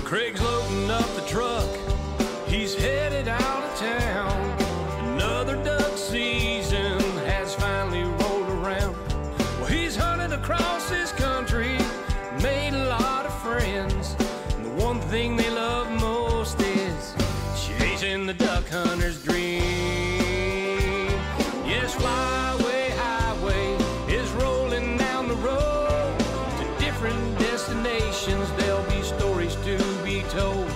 Craig's loading up the truck, he's headed out of town. Another duck season has finally rolled around. Well, he's hunted across this country, made a lot of friends. And the one thing they love most is chasing the duck hunter's dream. Yes, Flyway Highway is rolling down the road to different destinations. There'll be stories to be told,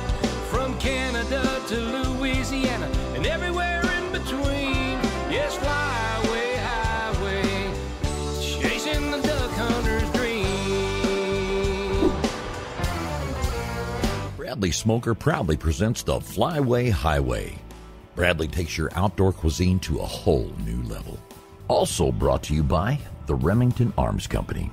from Canada to Louisiana and everywhere in between. Yes, Flyway Highway, chasing the duck hunter's dream. Bradley Smoker proudly presents the Flyway Highway. Bradley takes your outdoor cuisine to a whole new level. Also brought to you by the Remington Arms Company,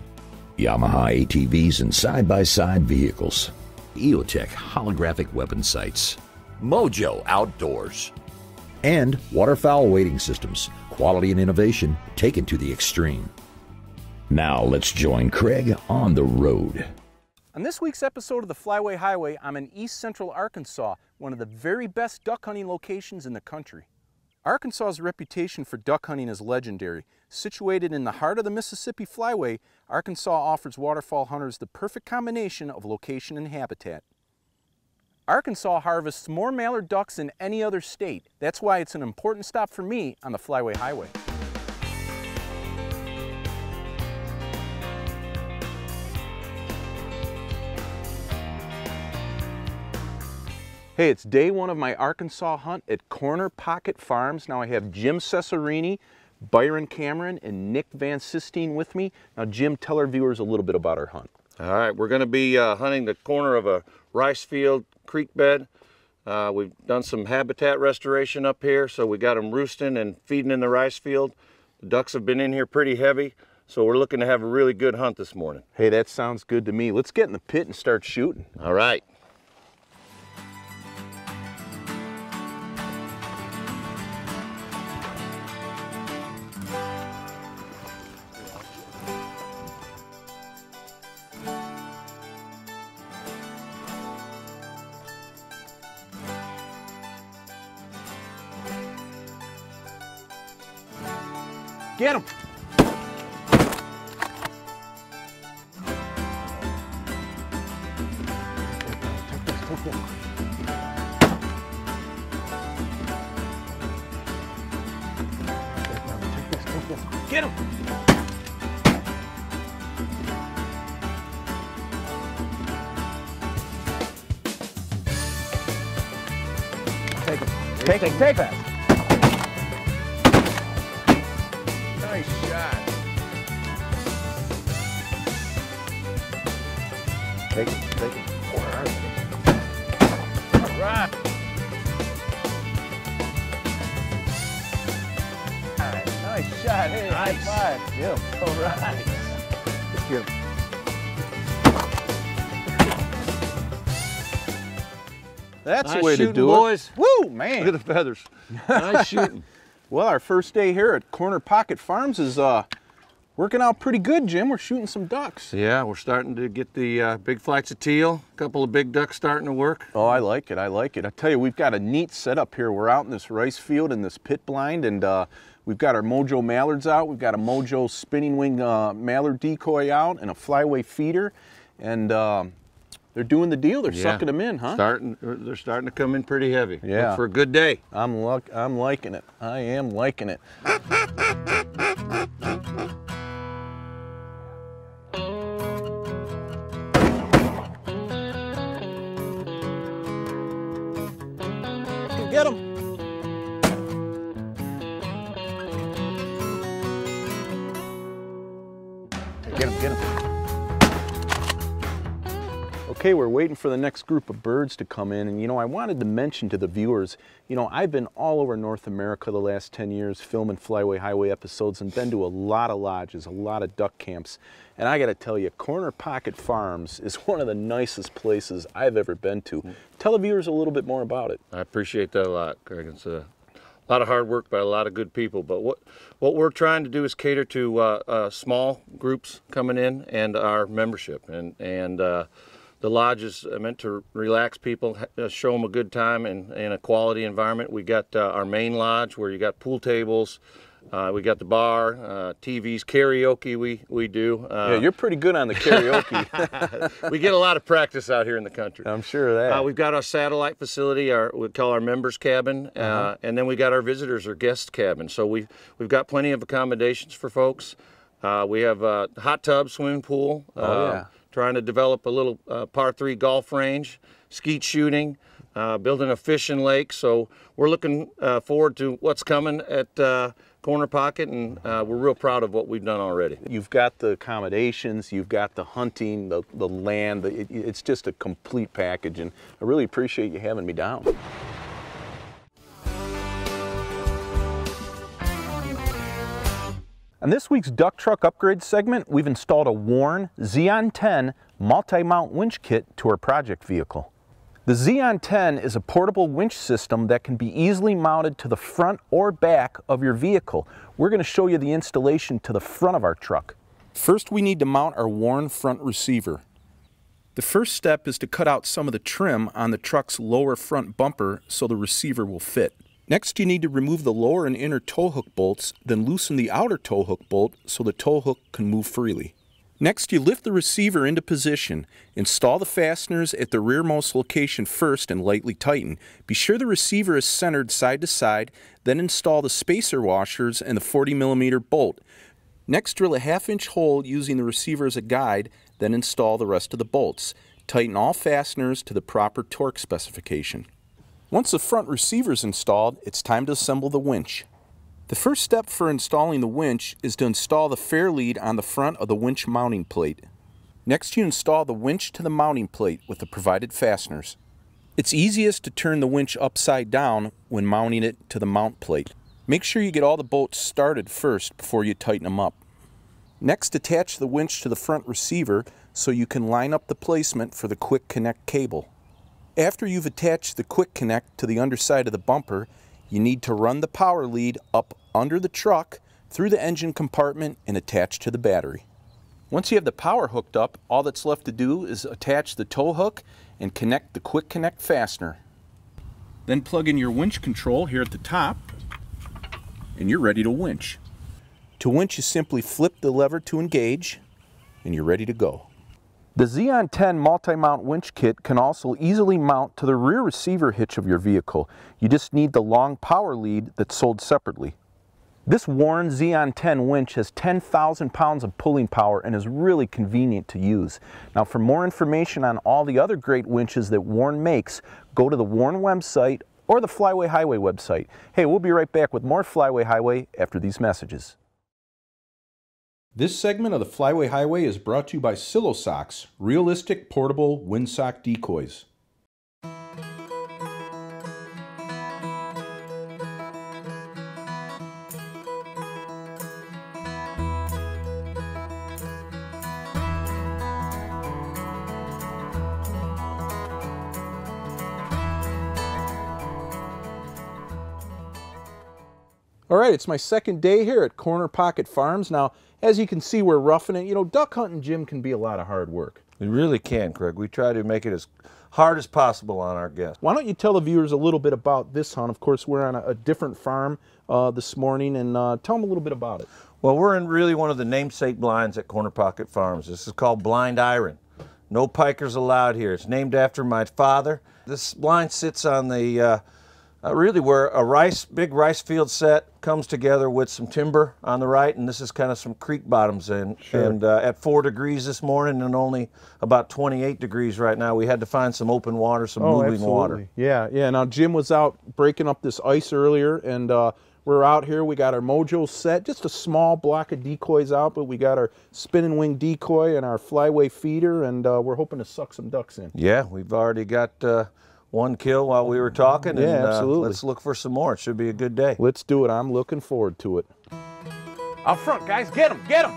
Yamaha ATVs and side-by-side vehicles, EOTech holographic weapon sights, Mojo Outdoors, and Waterfowl Wading Systems, quality and innovation taken to the extreme. Now let's join Craig on the road. On this week's episode of the Flyway Highway, I'm in East Central Arkansas, one of the very best duck hunting locations in the country. Arkansas's reputation for duck hunting is legendary. Situated in the heart of the Mississippi Flyway, Arkansas offers waterfowl hunters the perfect combination of location and habitat. Arkansas harvests more mallard ducks than any other state. That's why it's an important stop for me on the Flyway Highway. Hey, it's day one of my Arkansas hunt at Corner Pocket Farms. Now I have Jim Cesarini, Byron Cameron, and Nick Van Sistine with me. Now Jim, tell our viewers a little bit about our hunt. All right, we're going to be hunting the corner of a rice field creek bed. We've done some habitat restoration up here, so we got them roosting and feeding in the rice field. The ducks have been in here pretty heavy, so we're looking to have a really good hunt this morning. Hey, that sounds good to me. Let's get in the pit and start shooting. All right. Get him! Get him! Take him. Take that. Nice shot. Take it. All right. Nice shot. Hey, nice. High five. Yep. All right. Let's get him. That's Nice the way to shooting, do boys. it. Woo, man. Look at the feathers. Nice shooting. Well, our first day here at Corner Pocket Farms is working out pretty good, Jim. We're shooting some ducks. Yeah, we're starting to get the big flights of teal. A couple of big ducks starting to work. Oh, I like it. I like it. I tell you, we've got a neat setup here. We're out in this rice field in this pit blind, and we've got our Mojo mallards out. We've got a Mojo spinning wing mallard decoy out and a flyway feeder, and they're doing the deal. They're sucking them in, huh? They're starting to come in pretty heavy. Yeah. Look for a good day. I'm liking it. I am liking it. Get him. Get him. Okay, we're waiting for the next group of birds to come in, and you know, I wanted to mention to the viewers, you know, I've been all over North America the last 10 years filming Flyway Highway episodes and been to a lot of lodges, a lot of duck camps, and I gotta tell you, Corner Pocket Farms is one of the nicest places I've ever been to. Tell the viewers a little bit more about it. I appreciate that a lot, Craig. It's a lot of hard work by a lot of good people, but what we're trying to do is cater to small groups coming in and our membership, and The lodge is meant to relax people, show them a good time in a quality environment. We got our main lodge where you got pool tables, we got the bar, TVs, karaoke we do. Yeah, you're pretty good on the karaoke. We get a lot of practice out here in the country. I'm sure of that. We've got our satellite facility, we call our members cabin, and then we got our visitors or guest cabin. So we've got plenty of accommodations for folks. We have a hot tub, swimming pool. Trying to develop a little par 3 golf range, skeet shooting, building a fishing lake. So we're looking forward to what's coming at Corner Pocket, and we're real proud of what we've done already. You've got the accommodations, you've got the hunting, the land. It's just a complete package, and I really appreciate you having me down. On this week's Duck Truck Upgrade segment, we've installed a Warn Zeon 10 multi-mount winch kit to our project vehicle. The Zeon 10 is a portable winch system that can be easily mounted to the front or back of your vehicle. We're going to show you the installation to the front of our truck. First, we need to mount our Warn front receiver. The first step is to cut out some of the trim on the truck's lower front bumper so the receiver will fit. Next, you need to remove the lower and inner tow hook bolts, then loosen the outer tow hook bolt so the tow hook can move freely. Next, you lift the receiver into position. Install the fasteners at the rearmost location first and lightly tighten. Be sure the receiver is centered side to side, then install the spacer washers and the 40mm bolt. Next, drill a 1/2-inch hole using the receiver as a guide, then install the rest of the bolts. Tighten all fasteners to the proper torque specification. Once the front receiver is installed, it's time to assemble the winch. The first step for installing the winch is to install the fair lead on the front of the winch mounting plate. Next, you install the winch to the mounting plate with the provided fasteners. It's easiest to turn the winch upside down when mounting it to the mount plate. Make sure you get all the bolts started first before you tighten them up. Next, attach the winch to the front receiver so you can line up the placement for the quick connect cable. After you've attached the quick connect to the underside of the bumper, you need to run the power lead up under the truck, through the engine compartment, and attach to the battery. Once you have the power hooked up, all that's left to do is attach the tow hook and connect the quick connect fastener. Then plug in your winch control here at the top, and you're ready to winch. To winch, you simply flip the lever to engage, and you're ready to go. The Zeon 10 multi-mount winch kit can also easily mount to the rear receiver hitch of your vehicle. You just need the long power lead that's sold separately. This Warn Zeon 10 winch has 10,000 pounds of pulling power and is really convenient to use. Now, for more information on all the other great winches that Warn makes, go to the Warn website or the Flyway Highway website. Hey, we'll be right back with more Flyway Highway after these messages. This segment of the Flyway Highway is brought to you by Silosocks, realistic portable windsock decoys. All right, it's my second day here at Corner Pocket Farms. Now, as you can see, we're roughing it. You know, duck hunting, Jim, can be a lot of hard work. We really can, Craig. We try to make it as hard as possible on our guests. Why don't you tell the viewers a little bit about this hunt? Of course, we're on a different farm this morning, and tell them a little bit about it. Well, we're in really one of the namesake blinds at Corner Pocket Farms. This is called Blind Iron. No pikers allowed here. It's named after my father. This blind sits on the really where a big rice field set comes together with some timber on the right, and this is kind of some creek bottoms in. Sure. And at 4 degrees this morning and only about 28 degrees right now, we had to find some open water, some moving water. Yeah. Now Jim was out breaking up this ice earlier, and we're out here. We got our Mojo set, just a small block of decoys out, but we got our spinning wing decoy and our flyway feeder, and we're hoping to suck some ducks in. Yeah, we've already got one kill while we were talking, and absolutely. Let's look for some more. It should be a good day. Let's do it. I'm looking forward to it. Out front, guys. Get him. Get him.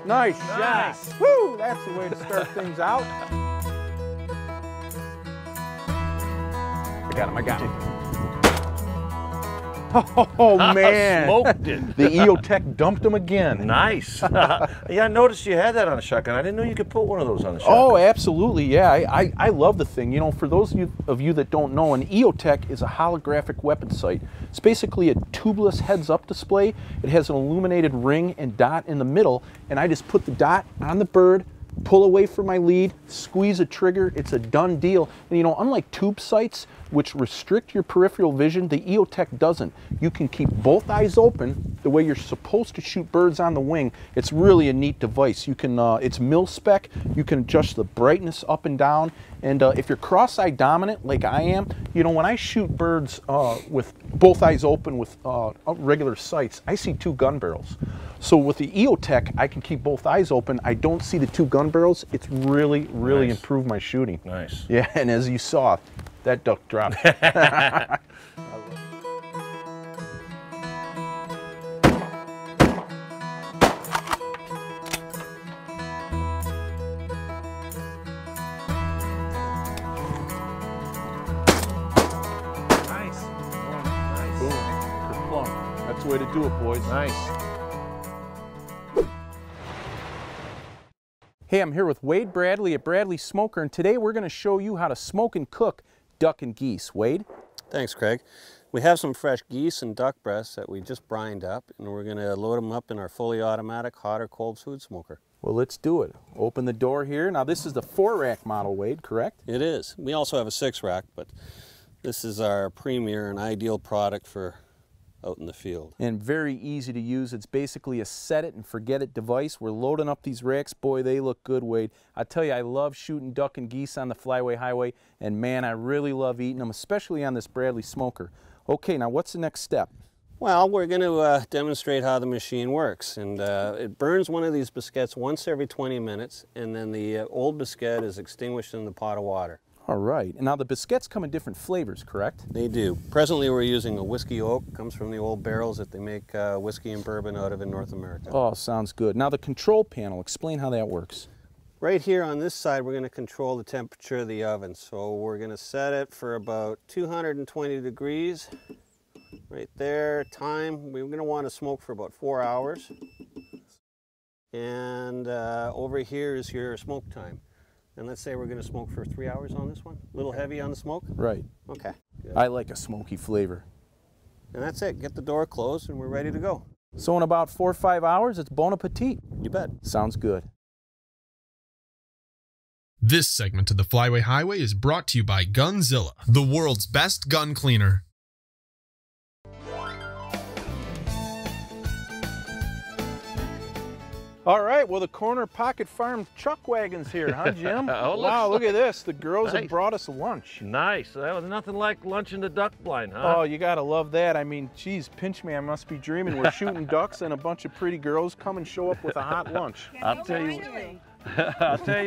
Nice shot. Woo! That's the way to start things out. I got him. Oh man, Smoked it. The EOTech dumped them again. Nice. Yeah, I noticed you had that on a shotgun. I didn't know you could put one of those on a shotgun. Oh, absolutely, yeah. I love the thing. You know, for those of you that don't know, an EOTech is a holographic weapon sight. It's basically a tubeless heads-up display. It has an illuminated ring and dot in the middle, and I just put the dot on the bird, pull away from my lead, squeeze a trigger, it's a done deal. And you know, unlike tube sights, which restrict your peripheral vision, the EOTech doesn't. You can keep both eyes open the way you're supposed to shoot birds on the wing. It's really a neat device. You can, it's mil-spec, you can adjust the brightness up and down, and if you're cross-eye dominant like I am, you know, when I shoot birds with both eyes open with regular sights, I see two gun barrels. So with the EOTech, I can keep both eyes open. I don't see the two gun barrels. It's really Nice. improved my shooting. Nice. Yeah, and as you saw, that duck dropped. Nice. Boom. Kerplunk. That's the way to do it, boys. Nice. Hey, I'm here with Wade Bradley at Bradley Smoker, and today we're going to show you how to smoke and cook duck and geese. Wade? Thanks, Craig. We have some fresh geese and duck breasts that we just brined up, and we're going to load them up in our fully automatic hot or cold food smoker. Well, let's do it. Open the door here. Now, this is the 4-rack model, Wade, correct? It is. We also have a 6-rack, but this is our premier and ideal product for out in the field. And very easy to use. It's basically a set it and forget it device. We're loading up these racks. Boy, they look good, Wade. I tell you, I love shooting duck and geese on the Flyway Highway, and man, I really love eating them, especially on this Bradley Smoker. Okay, now what's the next step? Well, we're going to demonstrate how the machine works, and it burns one of these biscuits once every 20 minutes, and then the old biscuit is extinguished in the pot of water. All right, and now the biscuits come in different flavors, correct? They do. Presently we're using a whiskey oak. It comes from the old barrels that they make whiskey and bourbon out of in North America. Oh, sounds good. Now the control panel, explain how that works. Right here on this side we're going to control the temperature of the oven. So we're going to set it for about 220 degrees. Right there, time, we're going to want to smoke for about 4 hours. And over here is your smoke time. And let's say we're going to smoke for 3 hours on this one. A little heavy on the smoke? Right. Okay. Good. I like a smoky flavor. And that's it. Get the door closed and we're ready to go. So in about 4 or 5 hours, it's bon appetit. You bet. Sounds good. This segment of the Flyway Highway is brought to you by Gunzilla, the world's best gun cleaner. All right, well, the Corner Pocket Farm Chuck Wagon's here, huh, Jim? Oh, wow, look at this. The girls Nice. have brought us lunch. Nice. That was nothing like lunch in the duck blind, huh? Oh, you gotta love that. I mean, geez, pinch me, I must be dreaming. We're shooting ducks and a bunch of pretty girls come and show up with a hot lunch. I'll tell you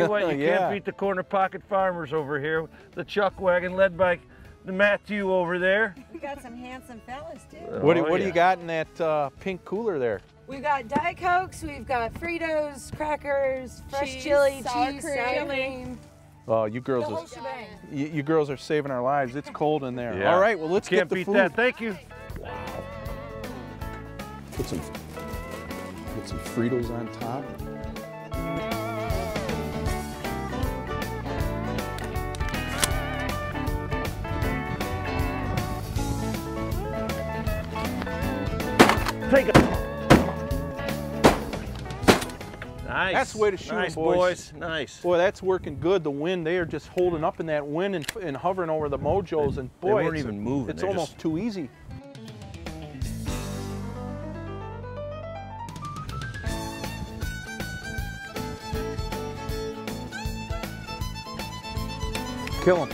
what, you Yeah. can't beat the Corner Pocket Farmers over here. The Chuck Wagon led by the Matthew over there. We got some handsome fellas too. What do Oh, you yeah. got in that pink cooler there? We've got Diet Cokes, we've got Fritos, crackers, fresh Cheese, chili, sour cheese, cream. sour cream. Oh, you The girls whole are, shebang. you girls are saving our lives. It's cold in there. Yeah. All right, well, let's Can't get the beat food. that. Thank you. Put some Fritos on top. Take it. Nice. That's the way to shoot 'em, nice, boys. Nice. Boy, that's working good. The wind, they are just holding up in that wind and hovering over the mojos. And They boy, weren't it's, even moving. it's They're almost just- too easy. Kill him.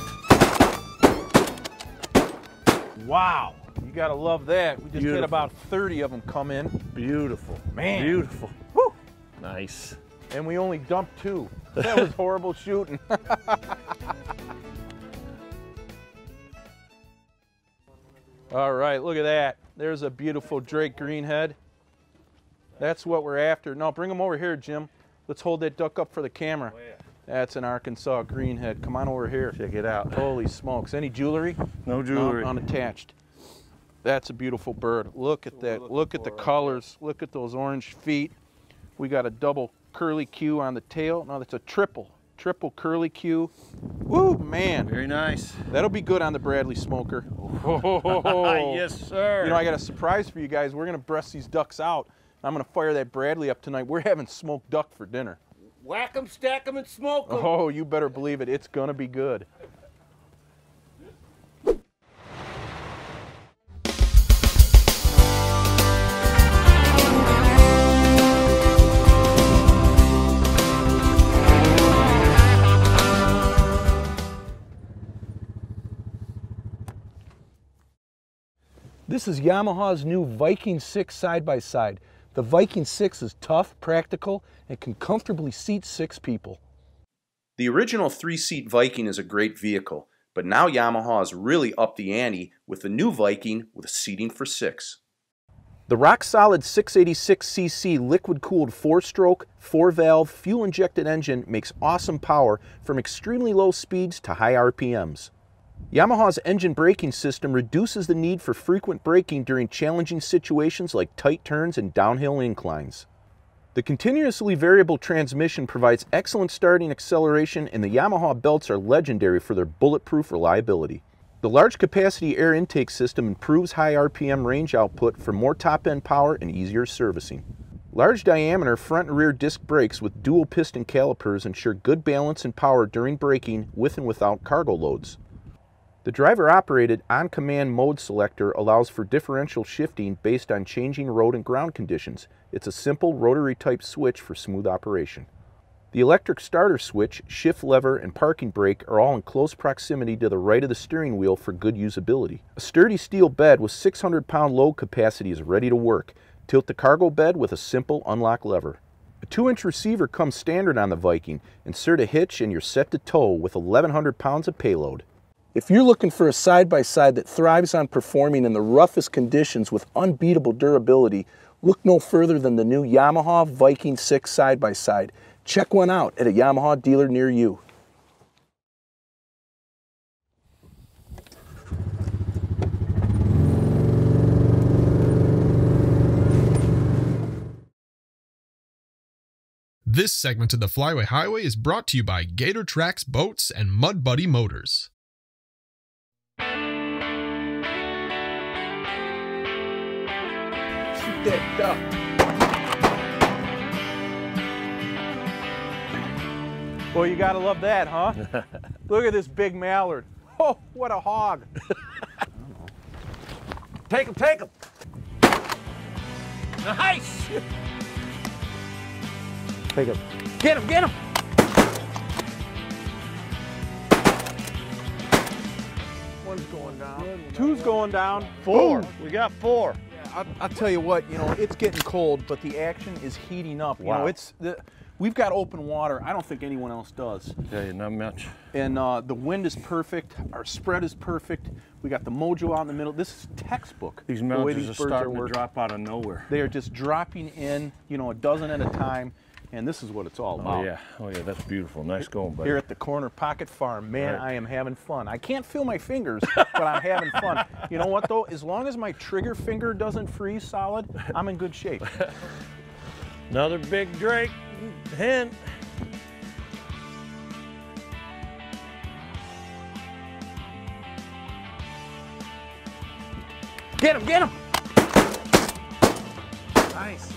Wow. You gotta love that. We just had Beautiful. about 30 of them come in. Beautiful. Man. Beautiful. Woo. Nice. And we only dumped 2. That was horrible shooting. All right, look at that. There's a beautiful Drake greenhead. That's what we're after. No, bring them over here, Jim. Let's hold that duck up for the camera. That's an Arkansas greenhead. Come on over here. Check it out. Holy smokes. Any jewelry? No jewelry. No, unattached. That's a beautiful bird. Look at that. Look at the colors. Look at those orange feet. We got a double curly Q on the tail. No, that's a triple curly Q. Woo, man. Very nice. That'll be good on the Bradley smoker. Yes, sir. You know, I got a surprise for you guys. We're going to breast these ducks out. I'm going to fire that Bradley up tonight. We're having smoked duck for dinner. Whack 'em, stack 'em, and smoke 'em. Oh, you better believe it. It's going to be good. This is Yamaha's new Viking 6 side-by-side. The Viking 6 is tough, practical, and can comfortably seat 6 people. The original 3-seat Viking is a great vehicle, but now Yamaha has really upped the ante with the new Viking with seating for 6. The rock-solid 686cc liquid-cooled 4-stroke, 4-valve, fuel-injected engine makes awesome power from extremely low speeds to high RPMs. Yamaha's engine braking system reduces the need for frequent braking during challenging situations like tight turns and downhill inclines. The continuously variable transmission provides excellent starting acceleration, and the Yamaha belts are legendary for their bulletproof reliability. The large capacity air intake system improves high RPM range output for more top-end power and easier servicing. Large diameter front and rear disc brakes with dual piston calipers ensure good balance and power during braking with and without cargo loads. The driver-operated on-command mode selector allows for differential shifting based on changing road and ground conditions. It's a simple rotary-type switch for smooth operation. The electric starter switch, shift lever, and parking brake are all in close proximity to the right of the steering wheel for good usability. A sturdy steel bed with 600-pound load capacity is ready to work. Tilt the cargo bed with a simple unlock lever. A 2-inch receiver comes standard on the Viking. Insert a hitch and you're set to tow with 1,100 pounds of payload. If you're looking for a side-by-side that thrives on performing in the roughest conditions with unbeatable durability, look no further than the new Yamaha Viking 6 side-by-side. Check one out at a Yamaha dealer near you. This segment of the Flyway Highway is brought to you by Gator Tracks Boats and Mud Buddy Motors. Shoot that duck. Boy, you gotta love that, huh? Look at this big mallard. Oh, what a hog. Take 'em, take 'em. Nice. Take him. Get him, get him. One's going down. Two's going down. 4. Boom. We got 4. I'll tell you what, you know, it's getting cold, but the action is heating up. Wow. You know, we've got open water. I don't think anyone else does. Yeah, not much. And the wind is perfect. Our spread is perfect. We got the mojo out in the middle. This is textbook. These the way mountains these are birds starting to working. drop out of nowhere. They are just dropping in, you know, a dozen at a time. And this is what it's all about. Oh yeah, that's beautiful. Nice going, buddy. Here at the Corner Pocket Farm, man, Right. I am having fun. I can't feel my fingers, but I'm having fun. You know what though? As long as my trigger finger doesn't freeze solid, I'm in good shape. Another big drake hen. Get him, get him! Nice.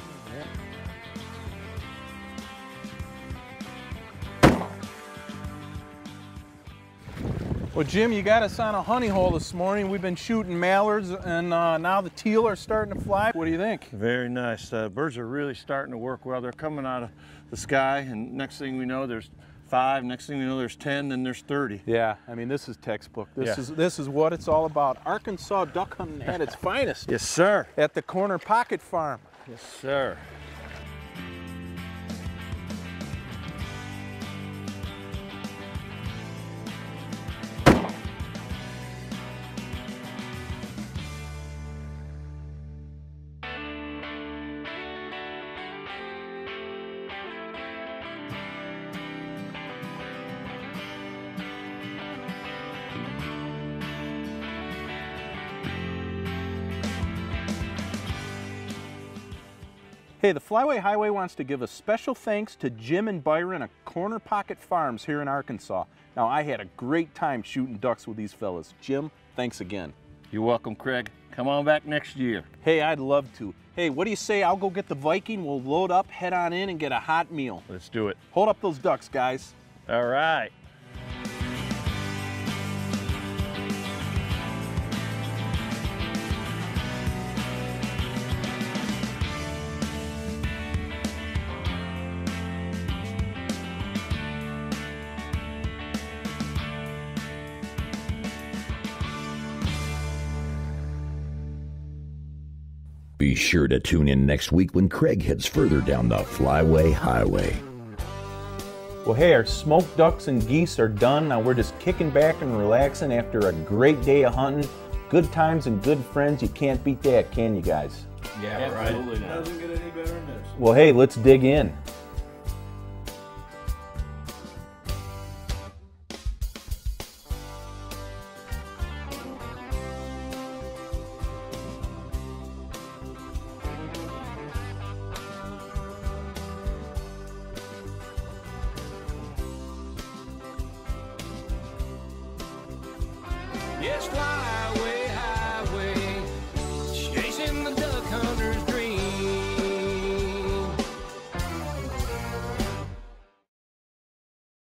Well, Jim, you got us on a honey hole this morning. We've been shooting mallards, and now the teal are starting to fly. What do you think? Very nice. Birds are really starting to work well. They're coming out of the sky, and next thing we know, there's 5. Next thing we know, there's 10. Then there's 30. Yeah, I mean, this is textbook. Yeah. This is what it's all about. Arkansas duck hunting at its finest. Yes, sir. At the Corner Pocket Farm. Yes, sir. Hey, the Flyway Highway wants to give a special thanks to Jim and Byron at Corner Pocket Farms here in Arkansas. Now, I had a great time shooting ducks with these fellas. Jim, thanks again. You're welcome, Craig. Come on back next year. Hey, I'd love to. Hey, what do you say? I'll go get the Viking, we'll load up, head on in, and get a hot meal. Let's do it. Hold up those ducks, guys. All right. Be sure to tune in next week when Craig heads further down the Flyway Highway. Well, hey, our smoked ducks and geese are done. Now we're just kicking back and relaxing after a great day of hunting. Good times and good friends. You can't beat that, can you guys? Yeah, Absolutely right. not. Doesn't get any better than this. Well, hey, let's dig in. Yes, fly away.